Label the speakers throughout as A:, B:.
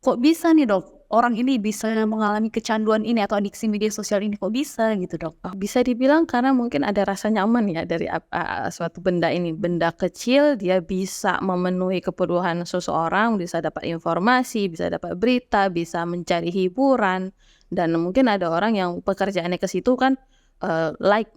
A: kok bisa nih dok, orang ini bisa mengalami kecanduan ini atau adiksi media sosial ini, kok bisa gitu dok?
B: Oh, bisa dibilang karena mungkin ada rasa nyaman ya dari suatu benda ini. Benda kecil dia bisa memenuhi kebutuhan seseorang, bisa dapat informasi, bisa dapat berita, bisa mencari hiburan, dan mungkin ada orang yang pekerjaannya ke situ kan, like,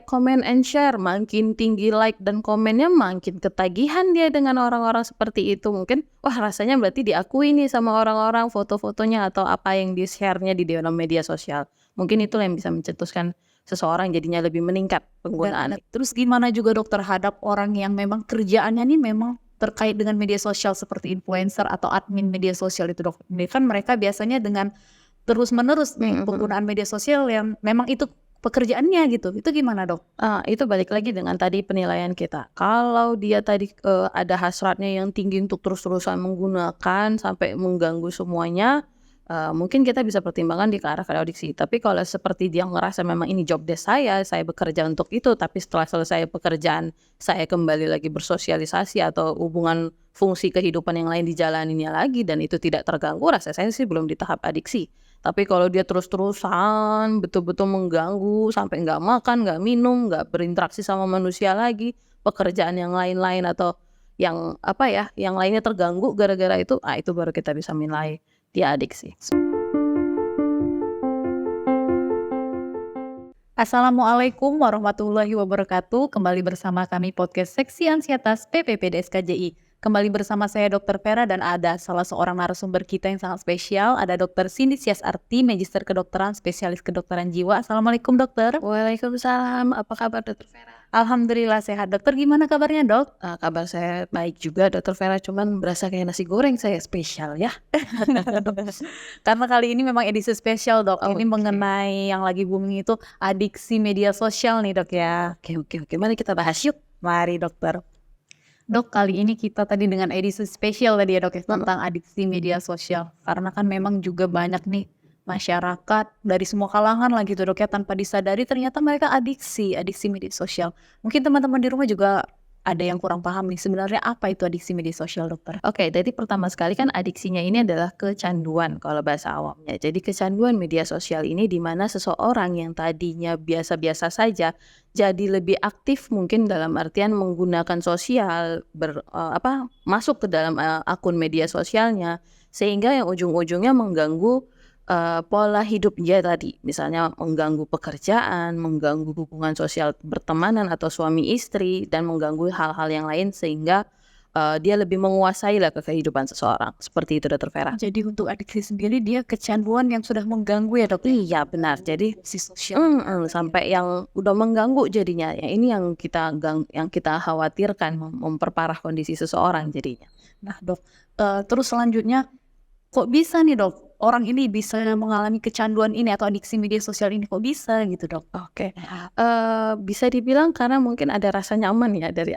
B: comment, and share. Makin tinggi like dan komennya, makin ketagihan dia dengan orang-orang seperti itu. Mungkin, wah rasanya berarti diakui nih sama orang-orang foto-fotonya atau apa yang di-share-nya di dalam media sosial. Mungkin itulah yang bisa mencetuskan seseorang jadinya lebih meningkat penggunaan.
A: Terus gimana juga dok terhadap orang yang memang kerjaannya nih memang terkait dengan media sosial seperti influencer atau admin media sosial itu dok? Ini kan mereka biasanya dengan terus-menerus nih penggunaan media sosial yang memang itu pekerjaannya gitu. Itu gimana dok?
B: Itu balik lagi dengan tadi penilaian kita. Kalau dia tadi, ada hasratnya yang tinggi untuk terus-terusan menggunakan sampai mengganggu semuanya, mungkin kita bisa pertimbangkan di ke arah adiksi. Tapi kalau seperti dia ngerasa memang ini job desk saya bekerja untuk itu, tapi setelah selesai pekerjaan saya kembali lagi bersosialisasi atau hubungan fungsi kehidupan yang lain dijalaninnya lagi dan itu tidak terganggu, rasa saya sih belum di tahap adiksi. Tapi kalau dia terus-terusan betul-betul mengganggu sampai nggak makan, nggak minum, nggak berinteraksi sama manusia lagi, pekerjaan yang lain-lain atau yang apa ya, yang lainnya terganggu gara-gara itu, itu baru kita bisa nilai dia adiksi.
A: Assalamualaikum warahmatullahi wabarakatuh. Kembali bersama kami podcast Seksi Ansietas PPPD SKJI. Kembali bersama saya Dr. Vera dan ada salah seorang narasumber kita yang sangat spesial. Ada Dr. Cindy Siasarti, Magister Kedokteran, Spesialis Kedokteran Jiwa. Assalamualaikum dokter.
B: Waalaikumsalam, apa kabar Dr. Vera?
A: Alhamdulillah sehat. Dokter gimana kabarnya dok?
B: Kabar saya baik juga Dr. Vera, cuman berasa kayak nasi goreng saya spesial ya.
A: Karena kali ini memang edisi spesial dok. Ini
B: Oke.
A: mengenai yang lagi booming itu adiksi media sosial nih dok ya.
B: Oke, mari kita bahas yuk.
A: Mari dokter. Dok, kali ini kita tadi dengan edisi spesial tadi ya dok ya, tentang adiksi media sosial. Karena kan memang juga banyak nih masyarakat dari semua kalangan lah gitu dok ya, tanpa disadari ternyata mereka adiksi media sosial. Mungkin teman-teman di rumah juga ada yang kurang paham nih, sebenarnya apa itu adiksi media sosial dokter?
B: Oke, jadi pertama sekali kan adiksinya ini adalah kecanduan kalau bahasa awamnya. Jadi kecanduan media sosial ini di mana seseorang yang tadinya biasa-biasa saja jadi lebih aktif mungkin dalam artian menggunakan sosial, masuk ke dalam akun media sosialnya sehingga yang ujung-ujungnya mengganggu pola hidup dia tadi. Misalnya mengganggu pekerjaan, mengganggu hubungan sosial pertemanan atau suami istri dan mengganggu hal-hal yang lain sehingga dia lebih menguasai lah ke kehidupan seseorang. Seperti itu Dr. Vera.
A: Jadi untuk adiksi sendiri dia kecanduan yang sudah mengganggu ya dok?
B: Iya benar. Jadi
A: Si sosial.
B: sampai yang udah mengganggu jadinya. Ya ini yang kita khawatirkan memperparah kondisi seseorang jadinya.
A: Nah dok, terus selanjutnya kok bisa nih dok, orang ini bisa mengalami kecanduan ini atau adiksi media sosial ini, kok bisa gitu dok?
B: Oke, bisa dibilang karena mungkin ada rasa nyaman ya dari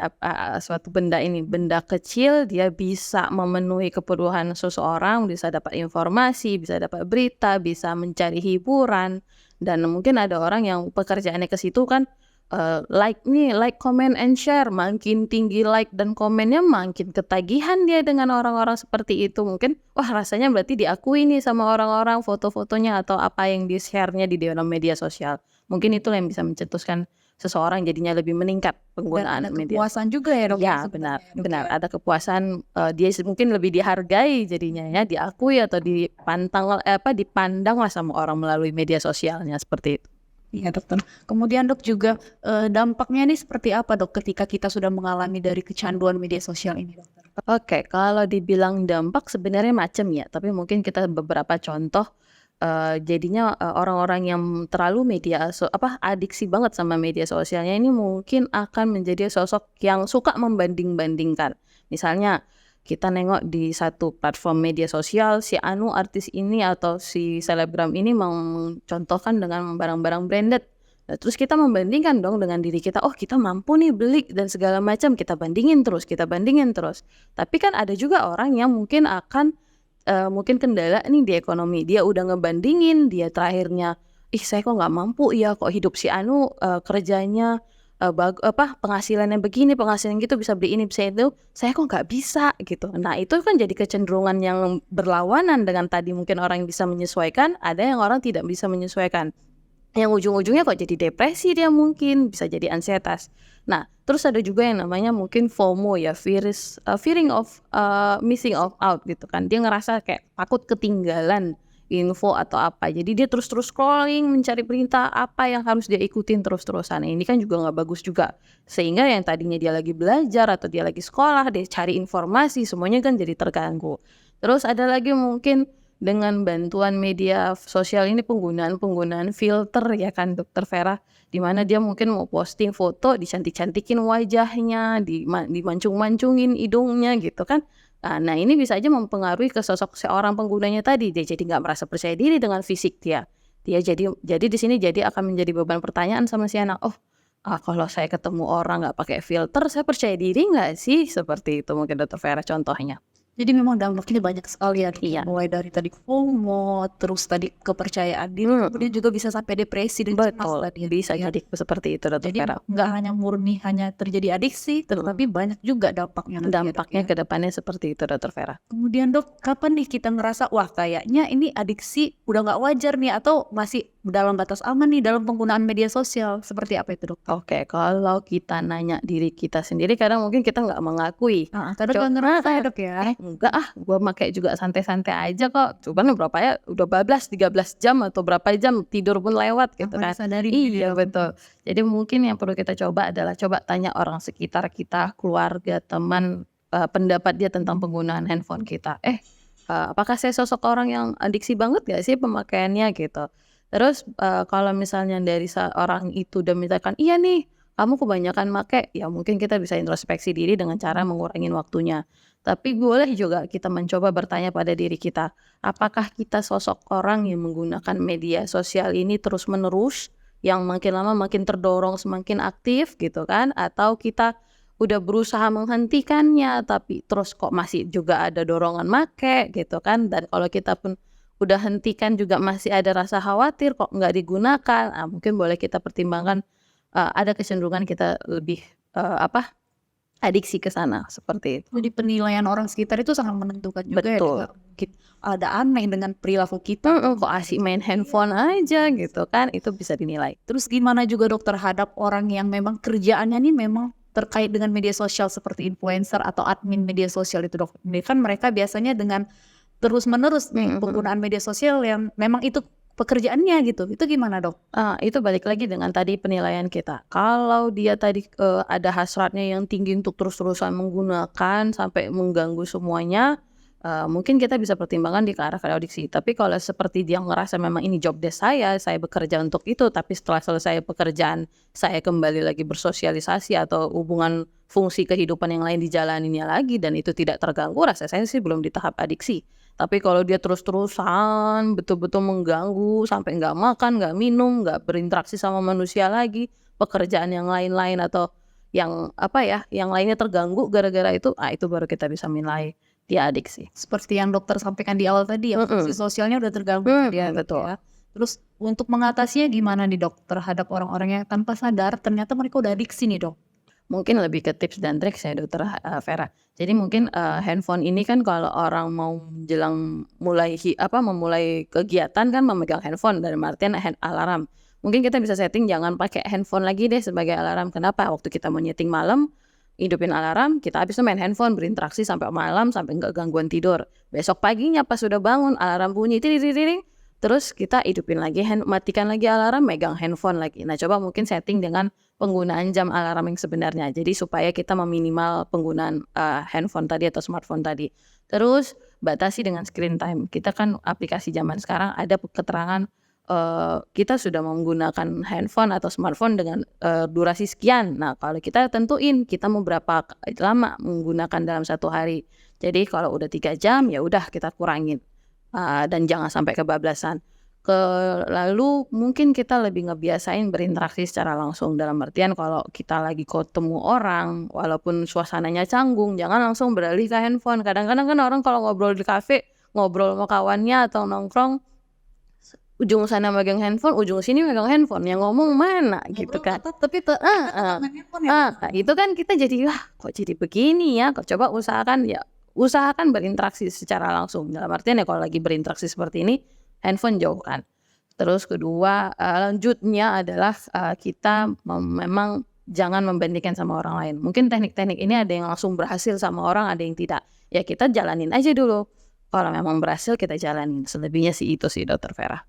B: suatu benda ini. Benda kecil dia bisa memenuhi kebutuhan seseorang, bisa dapat informasi, bisa dapat berita, bisa mencari hiburan, dan mungkin ada orang yang pekerjaannya ke situ kan, like, comment, and share. Makin tinggi like dan komennya, makin ketagihan dia dengan orang-orang seperti itu. Mungkin, wah rasanya berarti diakui nih sama orang-orang foto-fotonya atau apa yang di-share-nya di dalam media sosial. Mungkin itulah yang bisa mencetuskan seseorang jadinya lebih meningkat penggunaan
A: Dan ada
B: media.
A: kepuasan juga ya dok?
B: Ya benar, ada kepuasan, dia mungkin lebih dihargai jadinya ya, diakui atau dipandang lah sama orang melalui media sosialnya seperti itu.
A: Iya dokter. Kemudian dok juga dampaknya nih seperti apa dok ketika kita sudah mengalami dari kecanduan media sosial ini dokter?
B: Oke, kalau dibilang dampak sebenarnya macam ya, tapi mungkin kita beberapa contoh, jadinya, orang-orang yang terlalu adiksi banget sama media sosialnya ini mungkin akan menjadi sosok yang suka membanding-bandingkan. Misalnya, kita nengok di satu platform media sosial, si anu artis ini atau si selebgram ini mencontohkan dengan barang-barang branded. Nah, terus kita membandingkan dong dengan diri kita, oh kita mampu nih beli dan segala macam, kita bandingin terus. Tapi kan ada juga orang yang mungkin akan mungkin kendala nih di ekonomi, dia udah ngebandingin, dia terakhirnya, ih saya kok nggak mampu ya, kok hidup si anu kerjanya penghasilannya begini, penghasilan gitu, bisa beli ini, bisa itu, saya kok nggak bisa gitu. Nah, itu kan jadi kecenderungan yang berlawanan dengan tadi mungkin orang yang bisa menyesuaikan, ada yang orang tidak bisa menyesuaikan. Yang ujung-ujungnya kok jadi depresi dia mungkin, bisa jadi ansietas. Nah, terus ada juga yang namanya mungkin FOMO ya, fearing of missing out gitu kan. Dia ngerasa kayak takut ketinggalan info atau apa. Jadi dia terus-terus scrolling mencari berita apa yang harus dia ikutin terus-terusan. Ini kan juga nggak bagus juga. Sehingga yang tadinya dia lagi belajar atau dia lagi sekolah, dia cari informasi, semuanya kan jadi terganggu. Terus ada lagi mungkin dengan bantuan media sosial ini penggunaan filter ya kan Dokter Vera, di mana dia mungkin mau posting foto dicantik-cantikin wajahnya, dimancung-mancungin hidungnya gitu kan. Nah ini bisa aja mempengaruhi ke sosok seorang penggunanya tadi, dia jadi nggak merasa percaya diri dengan fisik dia. Dia jadi di sini jadi akan menjadi beban pertanyaan sama si anak, "Oh, kalau saya ketemu orang nggak pakai filter, saya percaya diri nggak sih?" Seperti itu mungkin Dokter Vera contohnya.
A: Jadi memang dampaknya banyak sekali ya, Dok,
B: Iya.
A: mulai dari tadi FOMO, terus tadi kepercayaan diri, kemudian juga bisa sampai depresi dan cemas
B: Betul,
A: tadi ya,
B: bisa
A: ya.
B: jadi seperti itu Dokter
A: Jadi
B: Vera.
A: nggak hanya murni hanya terjadi adiksi, tetapi banyak juga dampaknya nanti ya, Dok,
B: Dampaknya
A: ya.
B: ke depannya seperti itu Dokter Vera.
A: Kemudian Dok, kapan nih kita ngerasa, wah kayaknya ini adiksi udah nggak wajar nih, atau masih dalam batas aman nih dalam penggunaan media sosial, seperti apa itu Dok?
B: Oke, kalau kita nanya diri kita sendiri kadang mungkin kita nggak mengakui.
A: Kadang nggak ngerasa ya Dok ya.
B: Enggak gue make juga santai-santai aja kok. Cuman berapa ya, udah bablas 13 jam atau berapa jam, tidur pun lewat gitu
A: Tanpa
B: kan.
A: disadari
B: Iya
A: gitu ya.
B: betul. Jadi mungkin yang perlu kita coba adalah coba tanya orang sekitar kita, keluarga, teman, pendapat dia tentang penggunaan handphone kita. Apakah saya sosok orang yang adiksi banget gak sih pemakaiannya gitu. Terus kalau misalnya dari orang itu udah misalkan, iya nih kamu kebanyakan make, ya mungkin kita bisa introspeksi diri dengan cara mengurangin waktunya. Tapi boleh juga kita mencoba bertanya pada diri kita, apakah kita sosok orang yang menggunakan media sosial ini terus-menerus, yang makin lama makin terdorong semakin aktif gitu kan, atau kita udah berusaha menghentikannya tapi terus kok masih juga ada dorongan make gitu kan, dan kalau kita pun udah hentikan juga masih ada rasa khawatir kok nggak digunakan, mungkin boleh kita pertimbangkan, ada kecenderungan kita lebih, adiksi ke sana, seperti itu.
A: Jadi penilaian orang sekitar itu sangat menentukan juga ya,
B: Betul.
A: Dok. Mungkin ada aneh dengan perilaku kita.
B: Kok asik main handphone aja gitu kan, itu bisa dinilai.
A: Terus gimana juga Dok terhadap orang yang memang kerjaannya nih memang terkait dengan media sosial seperti influencer atau admin media sosial itu Dok. Ini kan mereka biasanya dengan terus-menerus nih penggunaan media sosial yang memang itu pekerjaannya gitu. Itu gimana Dok?
B: Itu balik lagi dengan tadi penilaian kita. Kalau dia tadi, ada hasratnya yang tinggi untuk terus-terusan menggunakan sampai mengganggu semuanya, mungkin kita bisa pertimbangkan ke arah adiksi. Tapi kalau seperti dia ngerasa memang ini job desk saya bekerja untuk itu, tapi setelah selesai pekerjaan saya kembali lagi bersosialisasi atau hubungan fungsi kehidupan yang lain dijalaninnya lagi dan itu tidak terganggu, rasa saya sih belum di tahap adiksi. Tapi kalau dia terus-terusan betul-betul mengganggu sampai nggak makan, nggak minum, nggak berinteraksi sama manusia lagi, pekerjaan yang lain-lain atau yang yang lainnya terganggu gara-gara itu baru kita bisa menilai dia adiksi.
A: Seperti yang dokter sampaikan di awal tadi ya, fungsi sosialnya udah terganggu dia gitu
B: Betul.
A: ya. Terus untuk mengatasinya gimana nih Dok terhadap orang-orang yang tanpa sadar ternyata mereka udah adiksi nih Dok?
B: Mungkin lebih ke tips dan trik ya Dokter Vera. Jadi mungkin handphone ini kan kalau orang mau menjelang memulai kegiatan kan memegang handphone, dalam artian alarm. Mungkin kita bisa setting jangan pakai handphone lagi deh sebagai alarm. Kenapa? Waktu kita mau nyeting malam, hidupin alarm, kita habis itu main handphone berinteraksi sampai malam sampai nggak gangguan tidur. Besok paginya pas sudah bangun alarm bunyi tiring, terus kita hidupin lagi, matikan lagi alarm, megang handphone lagi. Nah coba mungkin setting dengan penggunaan jam alarm yang sebenarnya. Jadi supaya kita meminimal penggunaan handphone tadi atau smartphone tadi. Terus batasi dengan screen time. Kita kan aplikasi zaman sekarang ada keterangan kita sudah menggunakan handphone atau smartphone dengan durasi sekian. Nah kalau kita tentuin kita mau berapa lama menggunakan dalam satu hari. Jadi kalau udah 3 jam ya udah kita kurangin. Dan jangan sampai kebablasan. Lalu mungkin kita lebih ngebiasain berinteraksi secara langsung, dalam artian kalau kita lagi ketemu orang walaupun suasananya canggung jangan langsung beralih ke handphone. Kadang-kadang kan orang kalau ngobrol di kafe ngobrol sama kawannya atau nongkrong ujung sana megang handphone, ujung sini megang handphone, yang ngomong mana gitu kan.
A: Tapi
B: Itu kan kita jadi, wah kok jadi begini ya, kok coba usahakan berinteraksi secara langsung. Dalam artian ya kalau lagi berinteraksi seperti ini, handphone jauhkan. Terus kedua, lanjutnya adalah kita memang jangan membandingkan sama orang lain. Mungkin teknik-teknik ini ada yang langsung berhasil sama orang, ada yang tidak. Ya kita jalanin aja dulu. Kalau memang berhasil kita jalanin. Selebihnya sih itu sih Dokter Vera.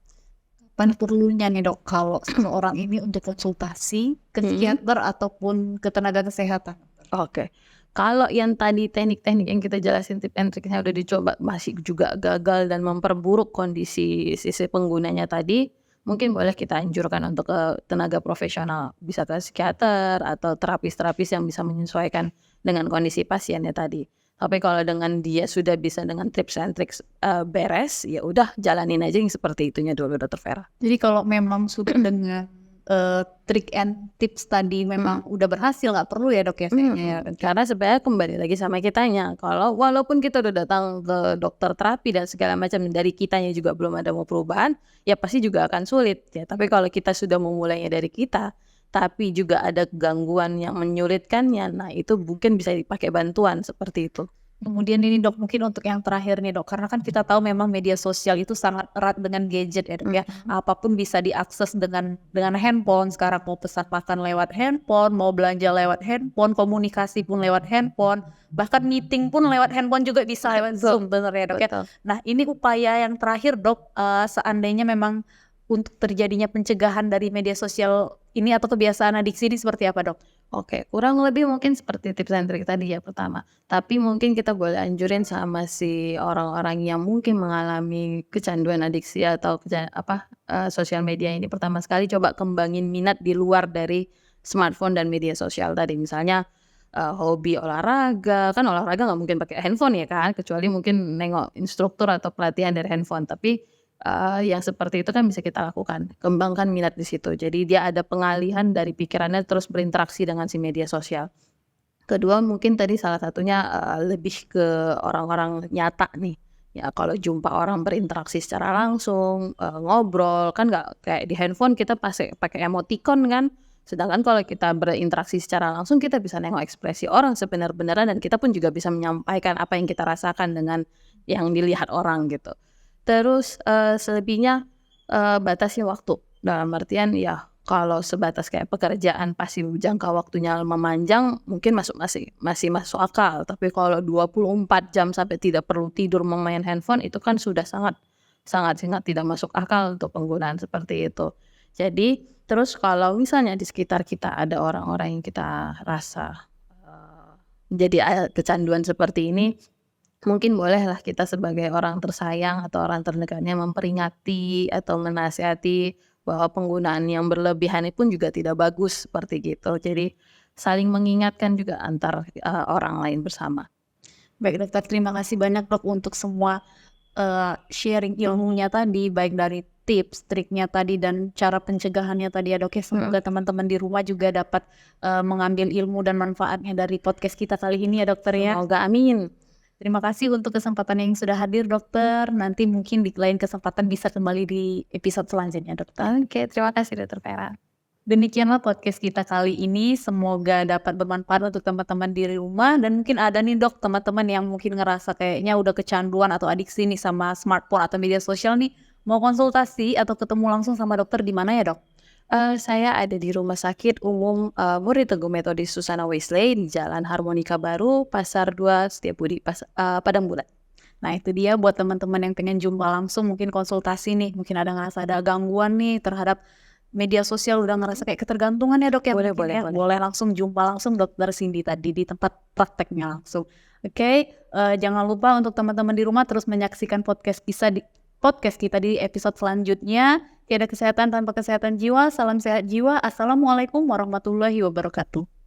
A: kapan perlunya nih dok kalau seseorang ini untuk konsultasi ke psikiater ataupun ke tenaga kesehatan?
B: Oke. Kalau yang tadi teknik-teknik yang kita jelasin tip and triknya udah dicoba masih juga gagal dan memperburuk kondisi sisi penggunanya tadi, mungkin boleh kita anjurkan untuk ke tenaga profesional, bisa ke psikiater atau terapis-terapis yang bisa menyesuaikan dengan kondisi pasiennya tadi. Tapi kalau dengan dia sudah bisa dengan tips and tricks beres, ya udah jalanin aja yang seperti itunya dulu Dokter Vera.
A: Jadi kalau memang sudah dengan trik and tips tadi memang udah berhasil, nggak perlu ya dok ya kayaknya ya.
B: Karena sebenarnya kembali lagi sama kitanya. Kalau walaupun kita udah datang ke dokter terapi dan segala macam dari kitanya juga belum ada mau perubahan, ya pasti juga akan sulit ya. Tapi kalau kita sudah memulainya dari kita, tapi juga ada gangguan yang menyulitkannya, nah itu mungkin bisa dipakai bantuan seperti itu.
A: Kemudian ini dok, mungkin untuk yang terakhir nih dok, karena kan kita tahu memang media sosial itu sangat erat dengan gadget ya dok ya. Apapun bisa diakses dengan handphone. Sekarang mau pesan makan lewat handphone, mau belanja lewat handphone, komunikasi pun lewat handphone, bahkan meeting pun lewat handphone juga bisa lewat Zoom, bener ya dok ya.
B: Betul.
A: Nah ini upaya yang terakhir dok, seandainya memang untuk terjadinya pencegahan dari media sosial ini atau kebiasaan adiksi ini seperti apa dok?
B: Oke, kurang lebih mungkin seperti tips and trik tadi ya pertama. Tapi mungkin kita boleh anjurin sama si orang-orang yang mungkin mengalami kecanduan adiksi atau sosial media ini, pertama sekali coba kembangin minat di luar dari smartphone dan media sosial tadi. Misalnya hobi olahraga, kan olahraga nggak mungkin pakai handphone ya kan, kecuali mungkin nengok instruktur atau pelatihan dari handphone. Tapi yang seperti itu kan bisa kita lakukan, kembangkan minat di situ. Jadi dia ada pengalihan dari pikirannya terus berinteraksi dengan si media sosial. Kedua mungkin tadi salah satunya lebih ke orang-orang nyata nih. Ya kalau jumpa orang berinteraksi secara langsung, ngobrol, kan nggak kayak di handphone kita pakai emoticon kan. Sedangkan kalau kita berinteraksi secara langsung kita bisa nengok ekspresi orang sebenar-benarnya dan kita pun juga bisa menyampaikan apa yang kita rasakan dengan yang dilihat orang gitu. Terus selebihnya batasi waktu. Dalam artian ya kalau sebatas kayak pekerjaan pasti jangka waktunya memanjang mungkin masih masuk akal. Tapi kalau 24 jam sampai tidak perlu tidur memain handphone itu kan sudah sangat tidak masuk akal untuk penggunaan seperti itu. Jadi terus kalau misalnya di sekitar kita ada orang-orang yang kita rasa jadi kecanduan seperti ini, mungkin bolehlah kita sebagai orang tersayang atau orang terdekatnya memperingati atau menasihati bahwa penggunaan yang berlebihan pun juga tidak bagus seperti gitu. Jadi saling mengingatkan juga antar orang lain bersama.
A: Baik dokter, terima kasih banyak dok untuk semua sharing ilmunya tadi, baik dari tips, triknya tadi dan cara pencegahannya tadi ya dok ya. Semoga teman-teman di rumah juga dapat mengambil ilmu dan manfaatnya dari podcast kita kali ini ya dokter ya.
B: Semoga amin.
A: Terima kasih untuk kesempatan yang sudah hadir dokter. Nanti mungkin di lain kesempatan bisa kembali di episode selanjutnya dokter.
B: Oke, terima kasih Dokter Vera.
A: Demikianlah podcast kita kali ini. Semoga dapat bermanfaat untuk teman-teman di rumah. Dan mungkin ada nih dok teman-teman yang mungkin ngerasa kayaknya udah kecanduan atau adiksi nih sama smartphone atau media sosial nih. Mau konsultasi atau ketemu langsung sama dokter di mana ya dok?
B: Saya ada di Rumah Sakit Umum Murid Teguh Metodis Susana Wesley di Jalan Harmonika Baru, Pasar 2, Setiabudi, Padang Bulat.
A: Nah itu dia buat teman-teman yang pengen jumpa langsung, mungkin konsultasi nih, mungkin ada ngerasa ada gangguan nih terhadap media sosial, udah ngerasa kayak ketergantungan ya dok ya. Boleh langsung jumpa langsung dokter Cindy tadi di tempat prakteknya langsung. Oke, jangan lupa untuk teman-teman di rumah terus menyaksikan podcast kita di episode selanjutnya. Tiada kesehatan tanpa kesehatan jiwa. Salam sehat jiwa. Assalamualaikum warahmatullahi wabarakatuh.